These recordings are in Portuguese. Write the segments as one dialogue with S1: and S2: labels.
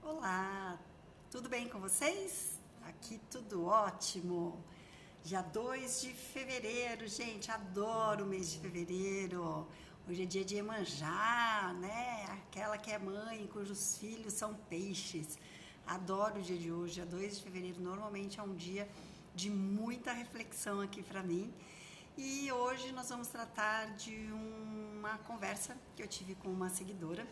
S1: Olá, tudo bem com vocês? Aqui tudo ótimo. Dia 2 de fevereiro, gente, adoro o mês de fevereiro. Hoje é dia de Iemanjá, né? Aquela que é mãe, cujos filhos são peixes. Adoro o dia de hoje, dia 2 de fevereiro. Normalmente é um dia de muita reflexão aqui para mim. E hoje nós vamos tratar de uma conversa que eu tive com uma seguidora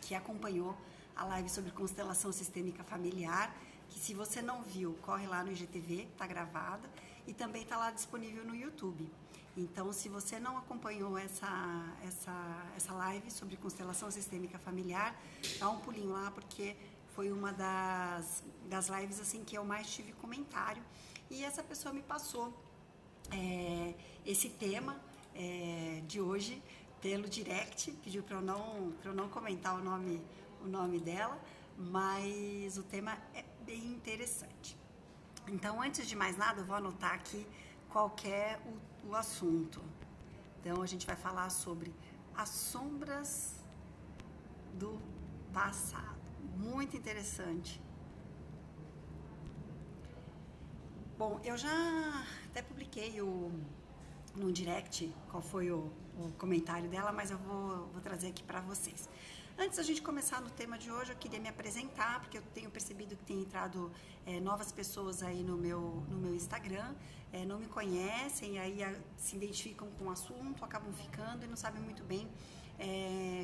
S1: que acompanhou a live sobre constelação sistêmica familiar, que se você não viu, corre lá no IGTV, tá gravada, e também tá lá disponível no YouTube. Então, se você não acompanhou essa live sobre constelação sistêmica familiar, dá um pulinho lá, porque foi uma das lives assim que eu mais tive comentário, e essa pessoa me passou esse tema de hoje pelo direct, pediu para eu não comentar o nome dela, mas o tema é bem interessante. Então, antes de mais nada, eu vou anotar aqui qual que é o assunto. Então, a gente vai falar sobre as sombras do passado. Muito interessante. Bom, eu já até publiquei no direct qual foi o comentário dela, mas eu vou trazer aqui para vocês. Antes da gente começar no tema de hoje, eu queria me apresentar, porque eu tenho percebido que tem entrado novas pessoas aí no meu Instagram, não me conhecem, aí se identificam com o assunto, acabam ficando e não sabem muito bem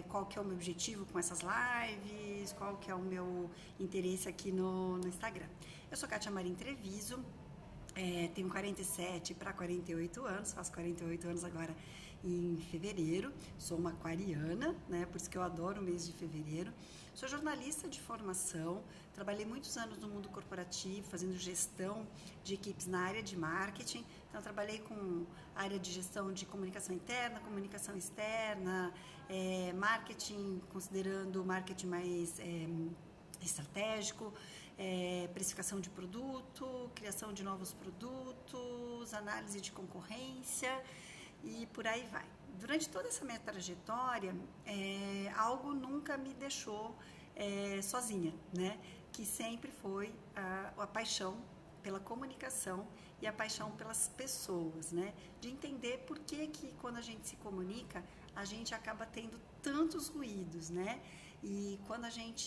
S1: qual que é o meu objetivo com essas lives, qual que é o meu interesse aqui no Instagram. Eu sou Kátia Marim Treviso, tenho 47 para 48 anos, faço 48 anos agora em fevereiro, sou uma aquariana, né, por isso que eu adoro o mês de fevereiro. Sou jornalista de formação, trabalhei muitos anos no mundo corporativo, fazendo gestão de equipes na área de marketing, então eu trabalhei com a área de gestão de comunicação interna, comunicação externa, marketing, considerando o marketing mais estratégico, precificação de produto, criação de novos produtos, análise de concorrência e por aí vai. Durante toda essa minha trajetória, algo nunca me deixou sozinha, né? Que sempre foi a paixão pela comunicação e a paixão pelas pessoas, né? De entender por que quando a gente se comunica, a gente acaba tendo tantos ruídos, né? E quando a gente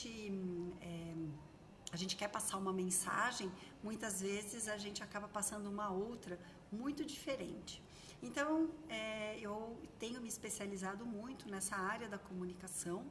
S1: quer passar uma mensagem, muitas vezes a gente acaba passando uma outra muito diferente. Então, eu tenho me especializado muito nessa área da comunicação,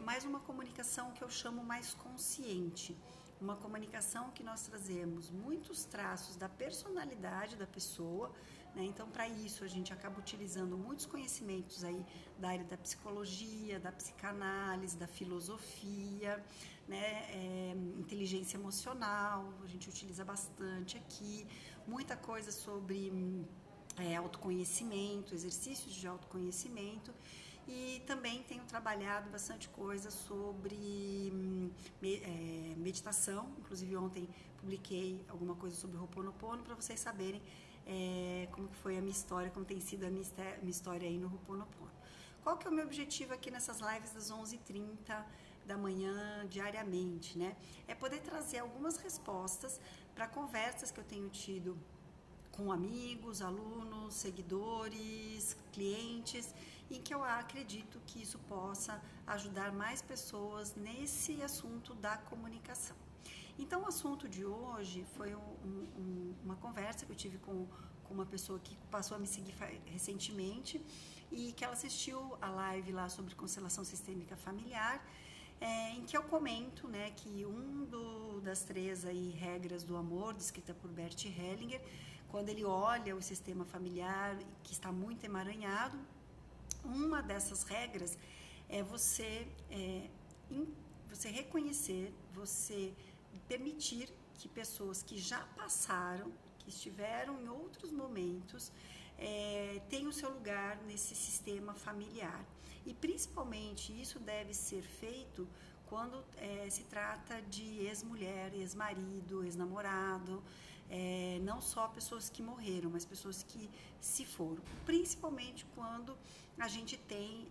S1: mas uma comunicação que eu chamo mais consciente, uma comunicação que nós trazemos muitos traços da personalidade da pessoa, né? Então, para isso, a gente acaba utilizando muitos conhecimentos aí da área da psicologia, da psicanálise, da filosofia, né? Inteligência emocional, a gente utiliza bastante aqui, muita coisa sobre autoconhecimento, exercícios de autoconhecimento, e também tenho trabalhado bastante coisa sobre meditação. Inclusive ontem publiquei alguma coisa sobre o Ho'oponopono para vocês saberem como que foi a minha história, como tem sido a minha história aí no Ho'oponopono. Qual que é o meu objetivo aqui nessas lives das 11h30 da manhã diariamente, né? É poder trazer algumas respostas para conversas que eu tenho tido com amigos, alunos, seguidores, clientes, em que eu acredito que isso possa ajudar mais pessoas nesse assunto da comunicação. Então, o assunto de hoje foi uma conversa que eu tive com uma pessoa que passou a me seguir recentemente e que ela assistiu a live lá sobre constelação sistêmica familiar, em que eu comento, né, que das 3 aí, regras do amor, descrita por Bert Hellinger, quando ele olha o sistema familiar que está muito emaranhado, uma dessas regras é você reconhecer, você permitir que pessoas que já passaram, que estiveram em outros momentos, tenham o seu lugar nesse sistema familiar. E principalmente isso deve ser feito quando se trata de ex-mulher, ex-marido, ex-namorado, não só pessoas que morreram, mas pessoas que se foram. Principalmente quando a gente tem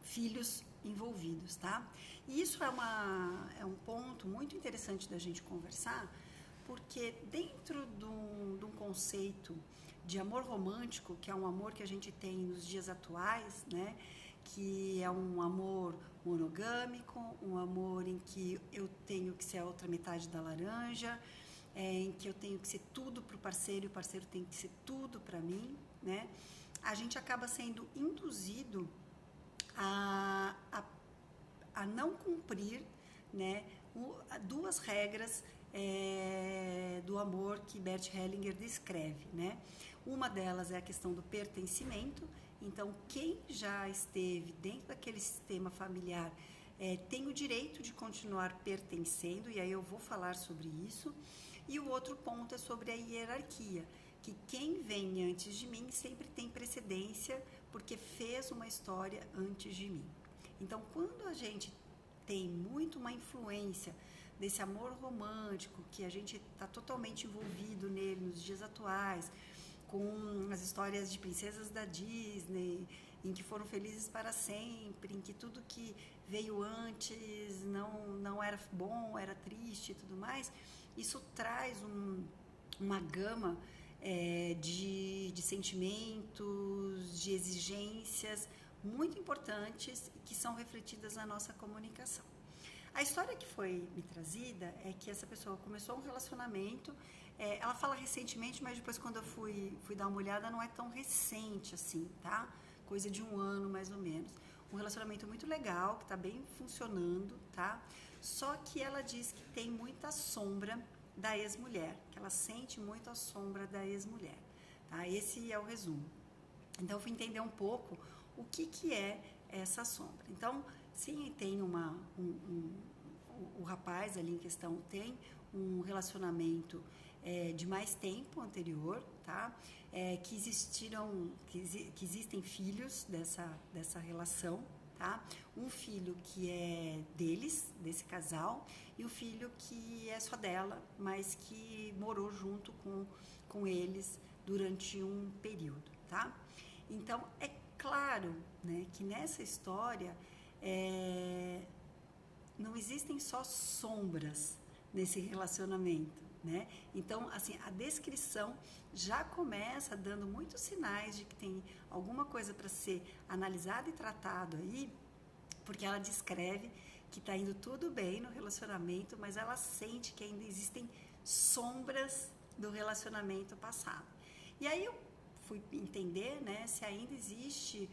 S1: filhos envolvidos, tá? E isso é um ponto muito interessante da gente conversar, porque dentro de um conceito de amor romântico, que é um amor que a gente tem nos dias atuais, né? Que é um amor monogâmico, um amor em que eu tenho que ser a outra metade da laranja, em que eu tenho que ser tudo para o parceiro e o parceiro tem que ser tudo para mim, né? A gente acaba sendo induzido a não cumprir, né, duas regras do amor que Bert Hellinger descreve, né? Uma delas é a questão do pertencimento. Então, quem já esteve dentro daquele sistema familiar tem o direito de continuar pertencendo, e aí eu vou falar sobre isso. E o outro ponto é sobre a hierarquia, que quem vem antes de mim sempre tem precedência porque fez uma história antes de mim. Então, quando a gente tem muito uma influência desse amor romântico, que a gente está totalmente envolvido nele nos dias atuais, com as histórias de princesas da Disney, em que foram felizes para sempre, em que tudo que veio antes não era bom, era triste e tudo mais, isso traz uma gama de sentimentos, de exigências muito importantes que são refletidas na nossa comunicação. A história que foi me trazida é que essa pessoa começou um relacionamento, ela fala recentemente, mas depois quando eu fui dar uma olhada não é tão recente assim, tá? Coisa de 1 ano mais ou menos. Um relacionamento muito legal, que está bem funcionando, tá? Só que ela diz que tem muita sombra da ex-mulher, que ela sente muito a sombra da ex-mulher, tá? Esse é o resumo. Então eu fui entender um pouco o que é essa sombra. Então, sim, tem o rapaz ali em questão tem um relacionamento de mais tempo anterior, tá? Que existem filhos dessa relação, tá? Um filho que é deles, desse casal, e um filho que é só dela, mas que morou junto com eles durante um período, tá? Então, é claro, né, que nessa história não existem só sombras nesse relacionamento, né? Então, assim, a descrição já começa dando muitos sinais de que tem alguma coisa para ser analisada e tratado aí, porque ela descreve que está indo tudo bem no relacionamento, mas ela sente que ainda existem sombras do relacionamento passado. E aí eu fui entender, né, se ainda existe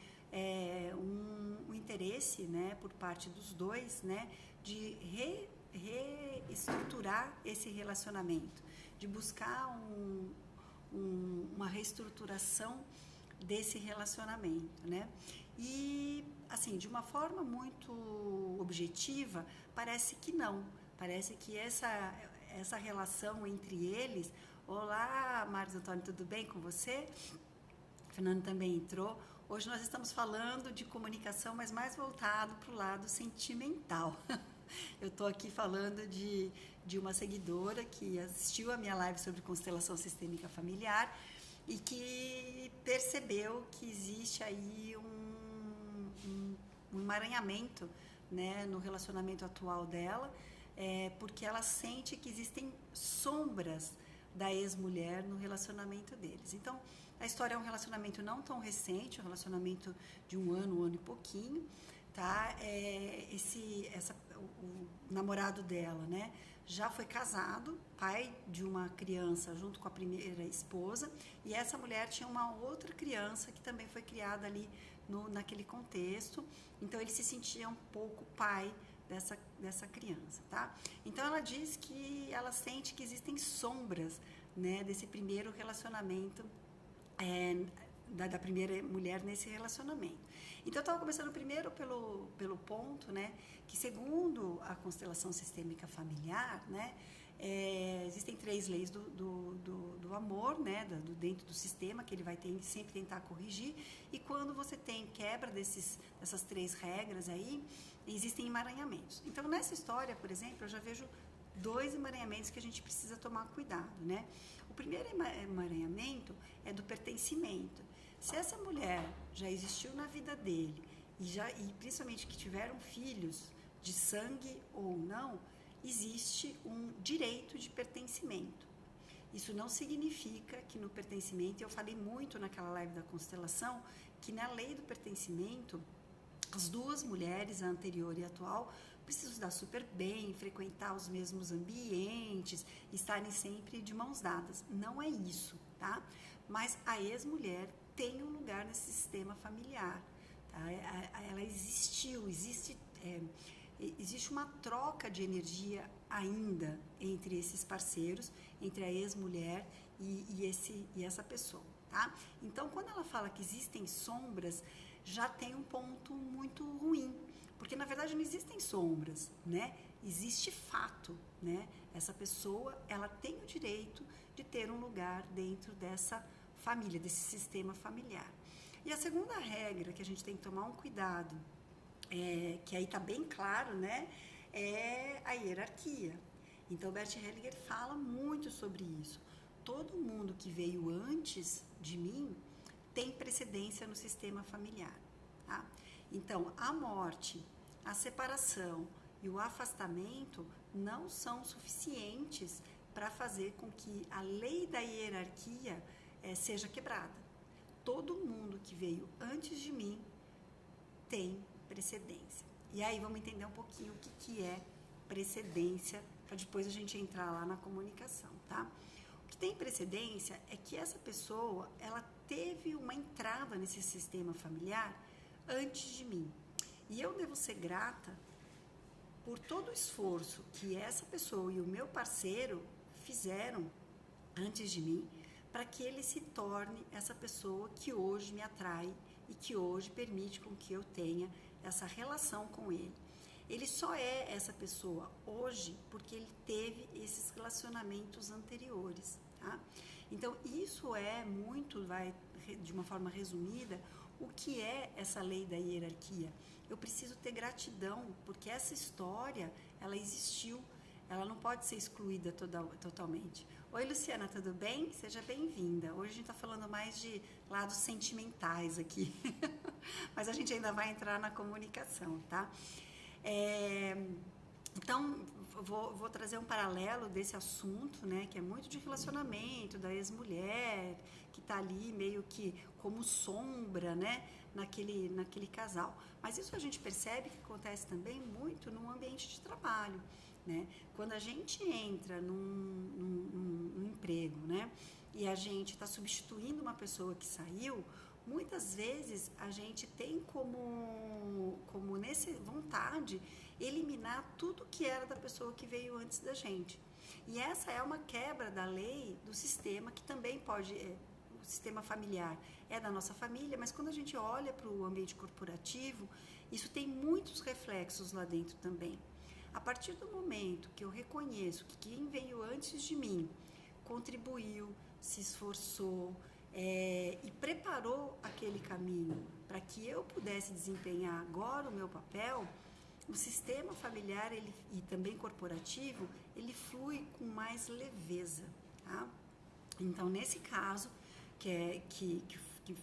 S1: um interesse, né, por parte dos dois, né, de reestruturar esse relacionamento, de buscar uma reestruturação desse relacionamento, né? E, assim, de uma forma muito objetiva, parece que não. Parece que essa relação entre eles... Olá, Marcos Antônio, tudo bem com você? O Fernando também entrou. Hoje nós estamos falando de comunicação, mas mais voltado para o lado sentimental. Eu estou aqui falando de uma seguidora que assistiu a minha live sobre constelação sistêmica familiar e que percebeu que existe aí um emaranhamento, né, no relacionamento atual dela, porque ela sente que existem sombras da ex-mulher no relacionamento deles. Então, a história é um relacionamento não tão recente, um relacionamento de 1 ano e pouquinho, tá? O namorado dela, né, já foi casado, pai de uma criança junto com a primeira esposa, e essa mulher tinha uma outra criança que também foi criada ali naquele contexto, então ele se sentia um pouco pai dessa criança, tá? Então ela diz que ela sente que existem sombras, né, desse primeiro relacionamento, da primeira mulher nesse relacionamento. Então eu estava começando primeiro pelo ponto, né, que segundo a constelação sistêmica familiar, né, existem 3 leis do amor, né, dentro do sistema, que ele vai sempre tentar corrigir, e quando você tem quebra dessas 3 regras aí, existem emaranhamentos. Então, nessa história, por exemplo, eu já vejo 2 emaranhamentos que a gente precisa tomar cuidado, né? O primeiro emaranhamento é do pertencimento. Se essa mulher já existiu na vida dele, e principalmente que tiveram filhos de sangue ou não, existe um direito de pertencimento. Isso não significa que no pertencimento, eu falei muito naquela live da constelação, que na lei do pertencimento, as duas mulheres, a anterior e a atual, precisam se dar super bem, frequentar os mesmos ambientes, estarem sempre de mãos dadas. Não é isso, tá? Mas a ex-mulher tem um lugar nesse sistema familiar. Tá? Ela existiu, existe uma troca de energia ainda entre esses parceiros, entre a ex-mulher e essa pessoa, tá? Então, quando ela fala que existem sombras, já tem um ponto muito ruim, porque na verdade não existem sombras, né? Existe fato, né? Essa pessoa, ela tem o direito de ter um lugar dentro dessa família, desse sistema familiar. E a segunda regra que a gente tem que tomar um cuidado, que aí está bem claro, né, é a hierarquia. Então, Bert Hellinger fala muito sobre isso. Todo mundo que veio antes de mim tem precedência no sistema familiar. Tá? Então, a morte, a separação e o afastamento não são suficientes para fazer com que a lei da hierarquia seja quebrada. Todo mundo que veio antes de mim tem precedência. E aí vamos entender um pouquinho o que é precedência, para depois a gente entrar lá na comunicação, tá? O que tem precedência é que essa pessoa, ela teve uma entrada nesse sistema familiar antes de mim. E eu devo ser grata por todo o esforço que essa pessoa e o meu parceiro fizeram antes de mim, para que ele se torne essa pessoa que hoje me atrai e que hoje permite com que eu tenha essa relação com ele. Ele só é essa pessoa hoje porque ele teve esses relacionamentos anteriores, tá? Então, isso é muito, de uma forma resumida, o que é essa lei da hierarquia. Eu preciso ter gratidão, porque essa história, ela existiu, ela não pode ser excluída totalmente. Oi, Luciana, tudo bem? Seja bem-vinda. Hoje a gente está falando mais de lados sentimentais aqui, mas a gente ainda vai entrar na comunicação, tá? Então, vou trazer um paralelo desse assunto, né, que é muito de relacionamento, da ex-mulher, que está ali meio que como sombra, né, naquele casal. Mas isso a gente percebe que acontece também muito no ambiente de trabalho, né? Quando a gente entra num emprego, né, e a gente está substituindo uma pessoa que saiu, muitas vezes a gente tem como nessa vontade eliminar tudo que era da pessoa que veio antes da gente. E essa é uma quebra da lei do sistema, que também pode, o sistema familiar é da nossa família, mas quando a gente olha para o ambiente corporativo, isso tem muitos reflexos lá dentro também. A partir do momento que eu reconheço que quem veio antes de mim contribuiu, se esforçou, e preparou aquele caminho para que eu pudesse desempenhar agora o meu papel, o sistema familiar e também corporativo, ele flui com mais leveza, tá? Então, nesse caso, que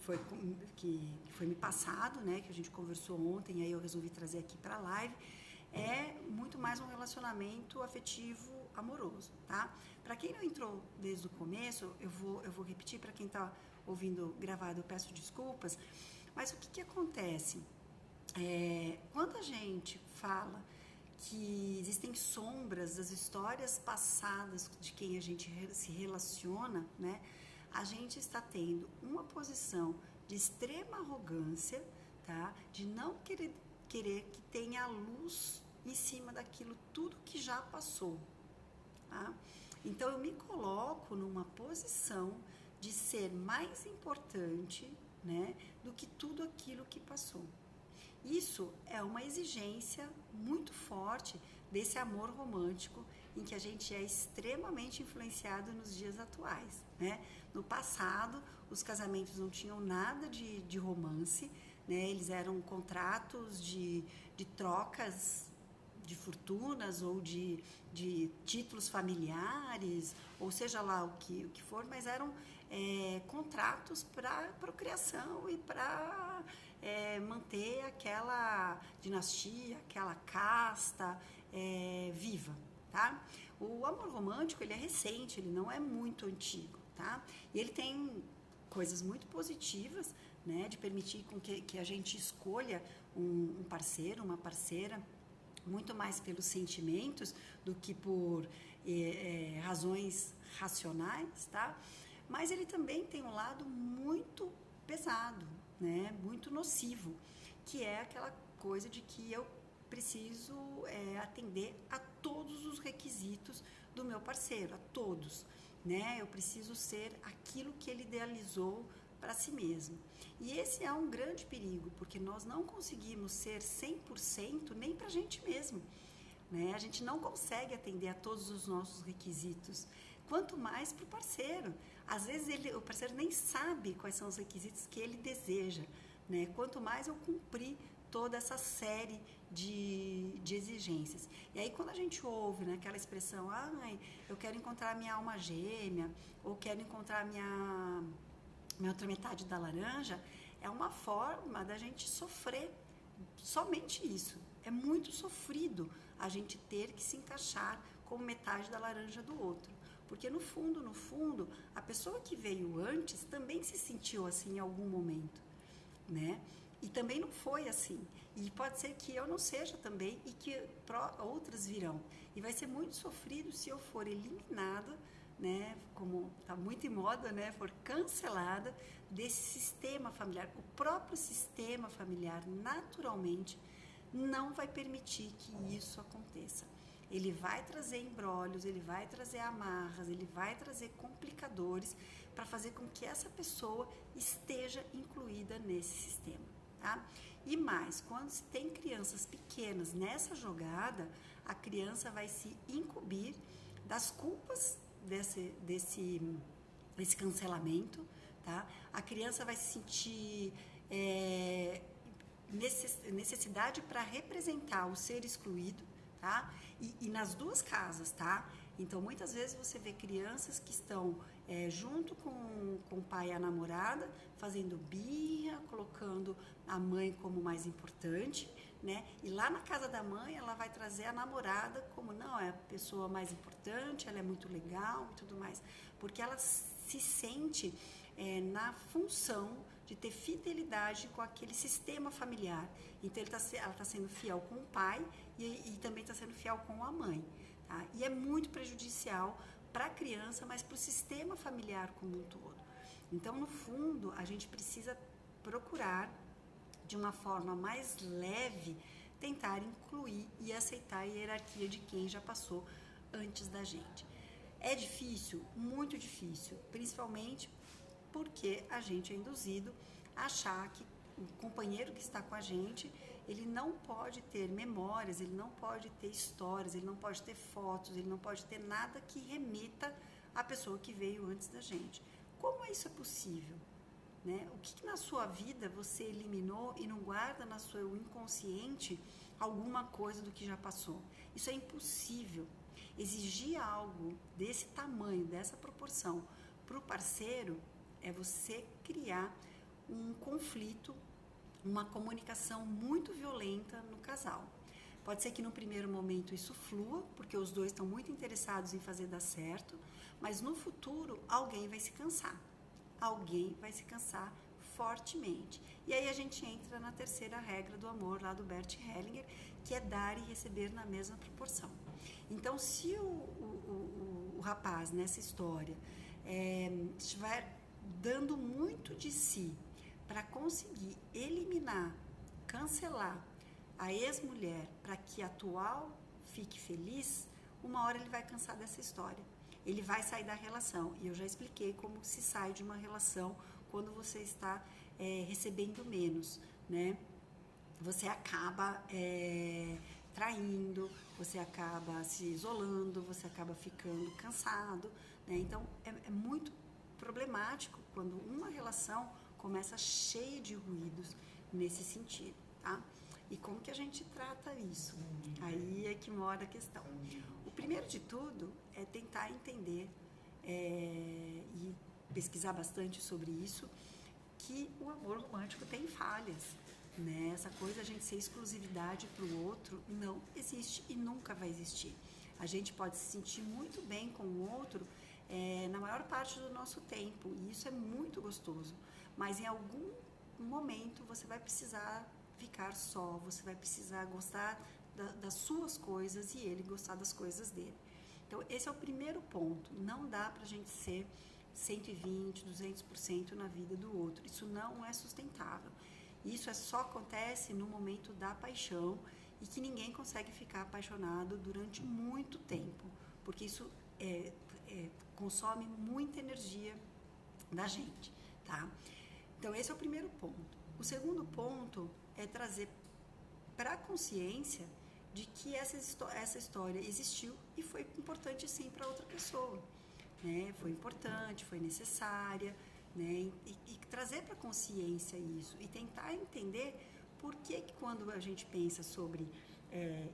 S1: foi me passado, né, que a gente conversou ontem, e aí eu resolvi trazer aqui para a live, é muito mais um relacionamento afetivo amoroso, tá? Para quem não entrou desde o começo, eu vou repetir, para quem está ouvindo gravado, eu peço desculpas, mas o que acontece? Quando a gente fala que existem sombras das histórias passadas de quem a gente se relaciona, né, a gente está tendo uma posição de extrema arrogância, tá? De não querer que tenha luz em cima daquilo tudo que já passou, tá? Então eu me coloco numa posição de ser mais importante, né, do que tudo aquilo que passou. Isso é uma exigência muito forte desse amor romântico em que a gente é extremamente influenciado nos dias atuais, né? No passado, os casamentos não tinham nada de romance, né? Eles eram contratos de trocas de fortunas ou de títulos familiares, ou seja lá o que for, mas eram contratos para procriação e para manter aquela dinastia, aquela casta viva, tá? O amor romântico, ele é recente, ele não é muito antigo, tá? E ele tem coisas muito positivas, né, de permitir com que a gente escolha um parceiro, uma parceira, muito mais pelos sentimentos do que por razões racionais, tá? Mas ele também tem um lado muito pesado, né, muito nocivo, que é aquela coisa de que eu preciso atender a todos os requisitos do meu parceiro, a todos, né? Eu preciso ser aquilo que ele idealizou para si mesmo. E esse é um grande perigo, porque nós não conseguimos ser 100% nem para a gente mesmo, né? A gente não consegue atender a todos os nossos requisitos, quanto mais para o parceiro. Às vezes o parceiro nem sabe quais são os requisitos que ele deseja, né? Quanto mais eu cumprir toda essa série de exigências. E aí quando a gente ouve, né, aquela expressão, eu quero encontrar minha alma gêmea, ou quero encontrar minha outra metade da laranja, é uma forma da gente sofrer, somente isso. É muito sofrido a gente ter que se encaixar como metade da laranja do outro. Porque no fundo, a pessoa que veio antes também se sentiu assim em algum momento, né? E também não foi assim. E pode ser que eu não seja também e que outras virão. E vai ser muito sofrido se eu for eliminada, né, como está muito em moda, né, for cancelada desse sistema familiar. O próprio sistema familiar, naturalmente, não vai permitir que isso aconteça. Ele vai trazer embrólios, ele vai trazer amarras, ele vai trazer complicadores para fazer com que essa pessoa esteja incluída nesse sistema, tá? E mais, quando se tem crianças pequenas nessa jogada, a criança vai se incumbir das culpas desse cancelamento, tá? A criança vai se sentir necessidade para representar o ser excluído, tá? E nas duas casas, tá? Então, muitas vezes você vê crianças que estão junto com o pai e a namorada, fazendo birra, colocando a mãe como mais importante, né? E lá na casa da mãe, ela vai trazer a namorada como, não, é a pessoa mais importante, ela é muito legal e tudo mais. Porque ela se sente na função de ter fidelidade com aquele sistema familiar. Então, ela está sendo fiel com o pai e também está sendo fiel com a mãe. Tá? E é muito prejudicial para a criança, mas para o sistema familiar como um todo. Então, no fundo, a gente precisa procurar, de uma forma mais leve, tentar incluir e aceitar a hierarquia de quem já passou antes da gente. É difícil, muito difícil, principalmente porque a gente é induzido a achar que o companheiro que está com a gente, ele não pode ter memórias, ele não pode ter histórias, ele não pode ter fotos, ele não pode ter nada que remeta à pessoa que veio antes da gente. Como isso é possível? Né? O que na sua vida você eliminou e não guarda no seu inconsciente alguma coisa do que já passou? Isso é impossível. Exigir algo desse tamanho, dessa proporção para o parceiro é você criar um conflito, uma comunicação muito violenta no casal. Pode ser que no primeiro momento isso flua, porque os dois estão muito interessados em fazer dar certo, mas no futuro alguém vai se cansar. Alguém vai se cansar fortemente. E aí a gente entra na terceira regra do amor, lá do Bert Hellinger, que é dar e receber na mesma proporção. Então, se o rapaz, nessa história, estiver dando muito de si para conseguir eliminar, cancelar a ex-mulher para que a atual fique feliz, uma hora ele vai cansar dessa história. Ele vai sair da relação. E eu já expliquei como se sai de uma relação quando você está recebendo menos, né? Você acaba traindo, você acaba se isolando, você acaba ficando cansado, né? Então, é muito problemático quando uma relação começa cheia de ruídos nesse sentido, tá? E como que a gente trata isso? Aí é que mora a questão. O primeiro de tudo é tentar entender e pesquisar bastante sobre isso, que o amor romântico tem falhas, né? Essa coisa, a gente ser exclusividade para o outro, não existe e nunca vai existir. A gente pode se sentir muito bem com o outro na maior parte do nosso tempo, e isso é muito gostoso, mas em algum momento você vai precisar ficar só, você vai precisar gostar das suas coisas e ele gostar das coisas dele. Então, esse é o primeiro ponto. Não dá pra gente ser 120, 200% na vida do outro. Isso não é sustentável. Isso só acontece no momento da paixão e que ninguém consegue ficar apaixonado durante muito tempo, porque isso consome muita energia da gente, tá? Então, esse é o primeiro ponto. O segundo ponto é trazer para a consciência de que essa história existiu e foi importante sim para outra pessoa, né? Foi importante, foi necessária, né? E trazer para a consciência isso e tentar entender por que quando a gente pensa sobre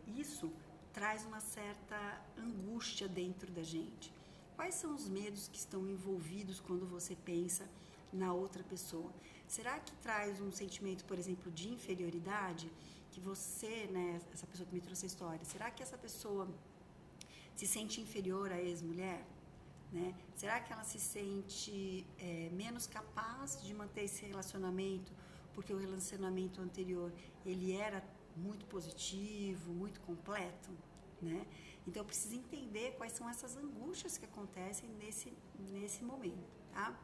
S1: isso, traz uma certa angústia dentro da gente. Quais são os medos que estão envolvidos quando você pensa na outra pessoa? Será que traz um sentimento, por exemplo, de inferioridade? Que você, né, essa pessoa que me trouxe a história, será que essa pessoa se sente inferior à ex-mulher? Né? Será que ela se sente menos capaz de manter esse relacionamento porque o relacionamento anterior ele era muito positivo, muito completo? Né? Então, eu preciso entender quais são essas angústias que acontecem nesse momento, tá?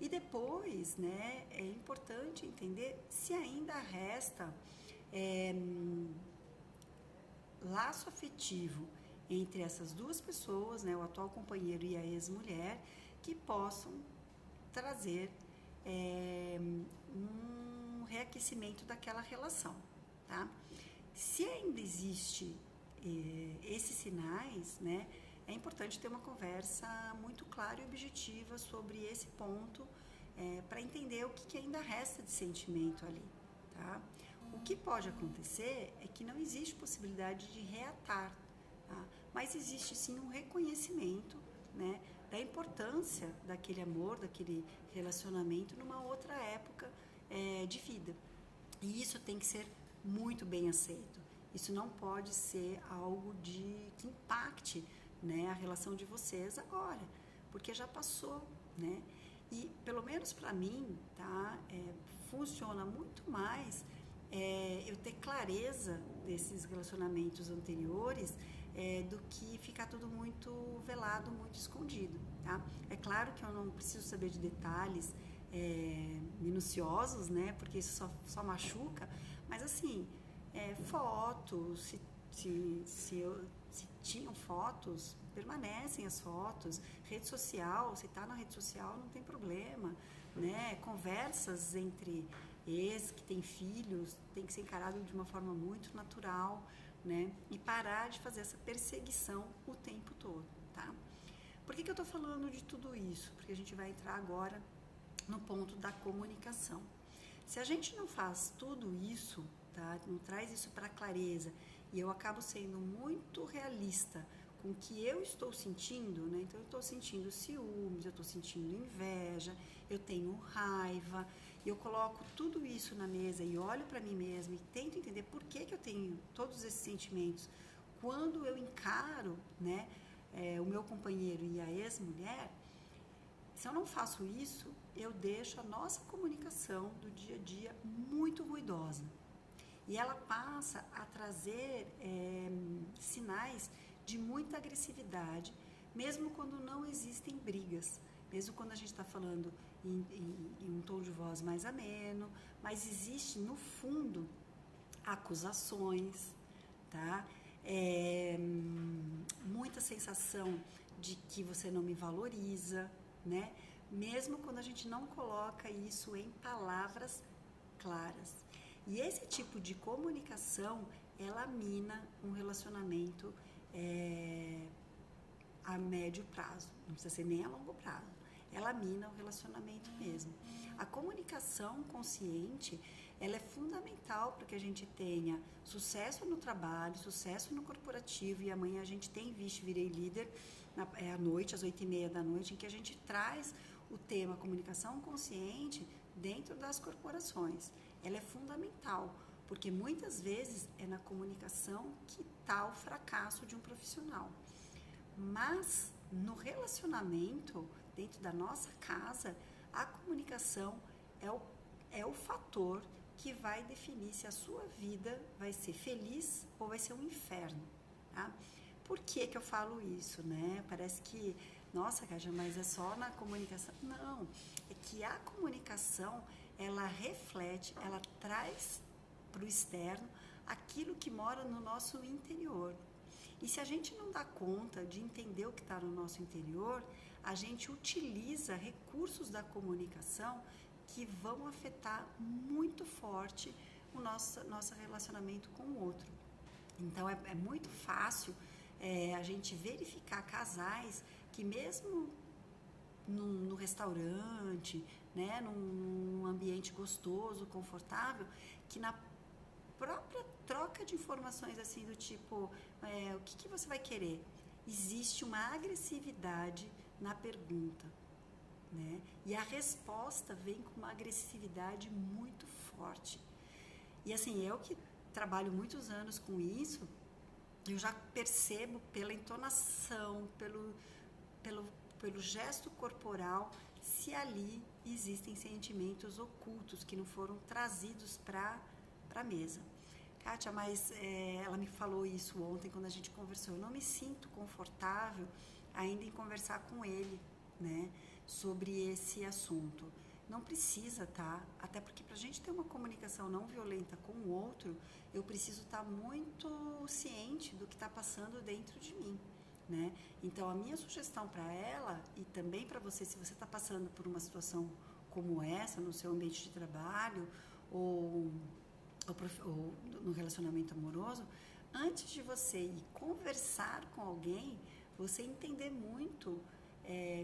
S1: E depois, né, é importante entender se ainda resta laço afetivo entre essas duas pessoas, né, o atual companheiro e a ex-mulher, que possam trazer um reaquecimento daquela relação, tá? Se ainda existe esses sinais, né, é importante ter uma conversa muito clara e objetiva sobre esse ponto para entender o que ainda resta de sentimento ali, tá? O que pode acontecer é que não existe possibilidade de reatar, tá? Mas existe sim um reconhecimento, né, da importância daquele amor, daquele relacionamento numa outra época de vida. E isso tem que ser muito bem aceito. Isso não pode ser algo que impacte, né, a relação de vocês agora, porque já passou, né? E pelo menos para mim, tá, funciona muito mais eu ter clareza desses relacionamentos anteriores do que ficar tudo muito velado, muito escondido, tá? É claro que eu não preciso saber de detalhes minuciosos, né? Porque isso só machuca, mas assim, fotos, se tinham fotos, permanecem as fotos, rede social, se está na rede social não tem problema, né? Conversas entre ex que têm filhos tem que ser encarado de uma forma muito natural, né? E parar de fazer essa perseguição o tempo todo, tá? Por que eu estou falando de tudo isso? Porque a gente vai entrar agora no ponto da comunicação. Se a gente não faz tudo isso, tá? Não traz isso para clareza, e eu acabo sendo muito realista com o que eu estou sentindo, né? Então eu estou sentindo ciúmes, eu estou sentindo inveja, eu tenho raiva, e eu coloco tudo isso na mesa e olho para mim mesma e tento entender por que eu tenho todos esses sentimentos. Quando eu encaro, né, o meu companheiro e a ex-mulher, se eu não faço isso, eu deixo a nossa comunicação do dia a dia muito ruidosa. E ela passa a trazer sinais de muita agressividade, mesmo quando não existem brigas, mesmo quando a gente está falando em um tom de voz mais ameno, mas existe no fundo acusações, tá? Muita sensação de que você não me valoriza, né? Mesmo quando a gente não coloca isso em palavras claras. E esse tipo de comunicação, ela mina um relacionamento a médio prazo, não precisa ser nem a longo prazo. Ela mina o relacionamento mesmo. A comunicação consciente, ela é fundamental para que a gente tenha sucesso no trabalho, sucesso no corporativo, e amanhã a gente tem Vixe, Virei Líder à noite, às 8h30 da noite, em que a gente traz o tema comunicação consciente dentro das corporações. Ela é fundamental, porque muitas vezes é na comunicação que está o fracasso de um profissional. Mas no relacionamento, dentro da nossa casa, a comunicação é o fator que vai definir se a sua vida vai ser feliz ou vai ser um inferno, tá? Por que eu falo isso, né? Parece que, nossa, Kátia, mas é só na comunicação. Não, é que a comunicação, ela reflete, ela traz para o externo aquilo que mora no nosso interior. E se a gente não dá conta de entender o que está no nosso interior, a gente utiliza recursos da comunicação que vão afetar muito forte o nosso relacionamento com o outro. Então, é muito fácil a gente verificar casais que mesmo no restaurante, né, num ambiente gostoso, confortável, que na própria troca de informações assim do tipo, o que você vai querer? Existe uma agressividade na pergunta, né? E a resposta vem com uma agressividade muito forte. E assim, eu que trabalho muitos anos com isso, eu já percebo pela entonação, pelo gesto corporal, se ali existem sentimentos ocultos que não foram trazidos para a mesa. Kátia, mas ela me falou isso ontem quando a gente conversou. Eu não me sinto confortável ainda em conversar com ele, né, sobre esse assunto. Não precisa, tá? Até porque para a gente ter uma comunicação não violenta com o outro, eu preciso estar muito ciente do que está passando dentro de mim, né? Então, a minha sugestão para ela e também para você, se você está passando por uma situação como essa no seu ambiente de trabalho ou no relacionamento amoroso, antes de você ir conversar com alguém, você entender muito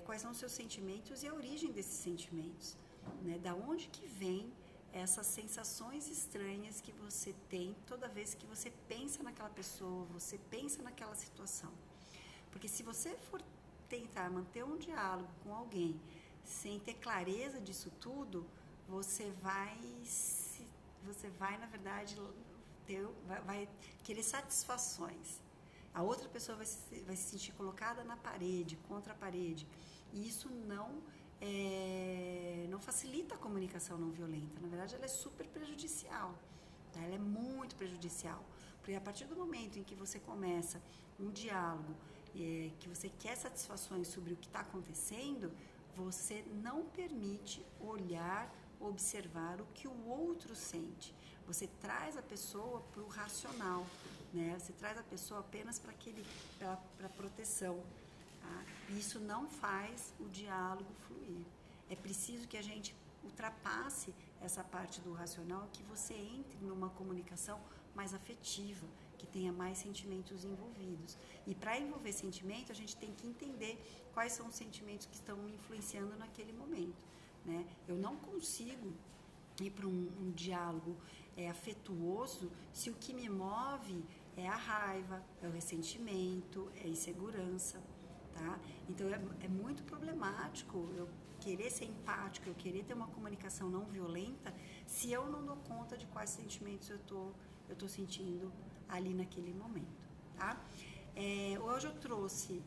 S1: quais são os seus sentimentos e a origem desses sentimentos, né? Da onde que vem essas sensações estranhas que você tem toda vez que você pensa naquela pessoa, você pensa naquela situação. Porque se você for tentar manter um diálogo com alguém sem ter clareza disso tudo, você vai na verdade, vai querer satisfações. A outra pessoa vai se sentir colocada na parede, contra a parede. E isso não facilita a comunicação não violenta. Na verdade, ela é super prejudicial. Tá? Ela é muito prejudicial. Porque a partir do momento em que você começa um diálogo, que você quer satisfações sobre o que está acontecendo, você não permite olhar, observar o que o outro sente. Você traz a pessoa para o racional, né? Você traz a pessoa apenas para proteção. Tá? Isso não faz o diálogo fluir. É preciso que a gente ultrapasse essa parte do racional, que você entre numa comunicação mais afetiva, que tenha mais sentimentos envolvidos. E para envolver sentimento, a gente tem que entender quais são os sentimentos que estão me influenciando naquele momento, né? Eu não consigo ir para um diálogo afetuoso se o que me move é a raiva, é o ressentimento, é a insegurança, tá? Então é muito problemático eu querer ser empático, eu querer ter uma comunicação não violenta se eu não dou conta de quais sentimentos eu tô sentindo ali naquele momento, tá? Hoje eu trouxe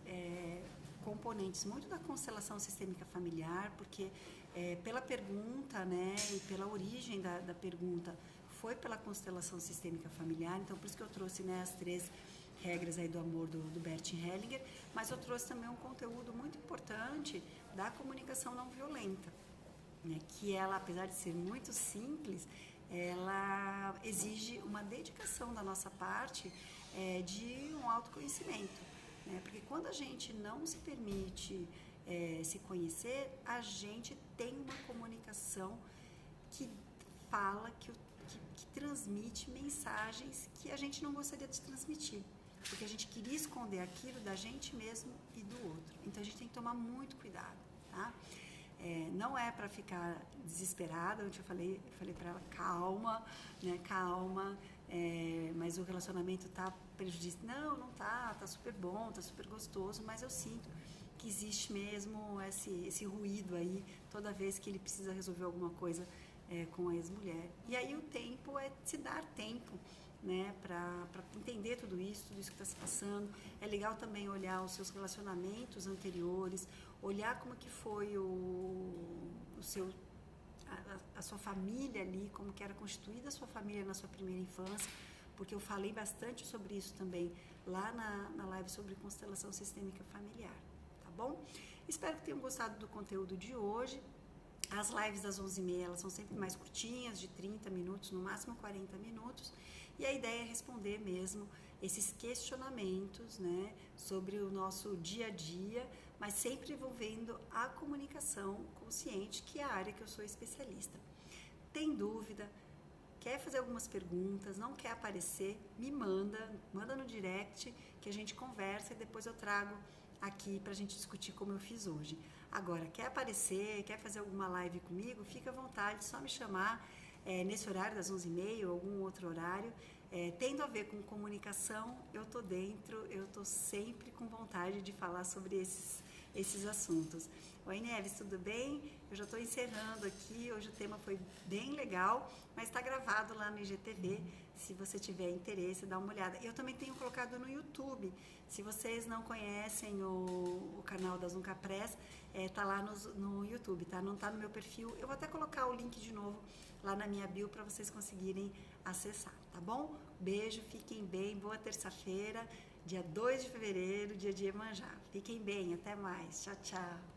S1: componentes muito da constelação sistêmica familiar, porque pela pergunta, né, e pela origem da pergunta, foi pela constelação sistêmica familiar, então por isso que eu trouxe, né, as 3 regras aí do amor do Bert Hellinger, mas eu trouxe também um conteúdo muito importante da comunicação não violenta, né, que ela, apesar de ser muito simples, ela exige uma dedicação da nossa parte de um autoconhecimento, né, porque quando a gente não se permite se conhecer, a gente tem uma comunicação que fala, que transmite mensagens que a gente não gostaria de transmitir, porque a gente queria esconder aquilo da gente mesmo e do outro. Então a gente tem que tomar muito cuidado, tá? Não é para ficar desesperada, eu falei para ela, calma, né? Calma, mas o relacionamento tá prejudicial. Não tá super bom, tá super gostoso, mas eu sinto que existe mesmo esse ruído aí toda vez que ele precisa resolver alguma coisa com a ex-mulher. E aí o tempo é se dar tempo, né, para entender tudo isso que está se passando. É legal também olhar os seus relacionamentos anteriores, olhar como que foi a sua família ali, como que era constituída a sua família na sua primeira infância, porque eu falei bastante sobre isso também lá na live sobre constelação sistêmica familiar, tá bom? Espero que tenham gostado do conteúdo de hoje. As lives das 11h30, elas são sempre mais curtinhas, de 30 minutos, no máximo 40 minutos, e a ideia é responder mesmo esses questionamentos, né, sobre o nosso dia a dia, mas sempre envolvendo a comunicação consciente, que é a área que eu sou especialista. Tem dúvida? Quer fazer algumas perguntas, não quer aparecer, me manda no direct que a gente conversa e depois eu trago aqui pra gente discutir como eu fiz hoje. Agora, quer aparecer, quer fazer alguma live comigo, fica à vontade, só me chamar nesse horário das 11h30 ou algum outro horário. Tendo a ver com comunicação, eu tô dentro, eu tô sempre com vontade de falar sobre esses assuntos. Oi, Neves, tudo bem? Eu já estou encerrando aqui, hoje o tema foi bem legal, mas está gravado lá no IGTV, se você tiver interesse, dá uma olhada. Eu também tenho colocado no YouTube, se vocês não conhecem o canal da Zunca Press, tá lá no YouTube, tá? Não tá no meu perfil, eu vou até colocar o link de novo lá na minha bio para vocês conseguirem acessar, tá bom? Beijo, fiquem bem, boa terça-feira, dia 2 de fevereiro, dia de Iemanjá. Fiquem bem, até mais, tchau, tchau.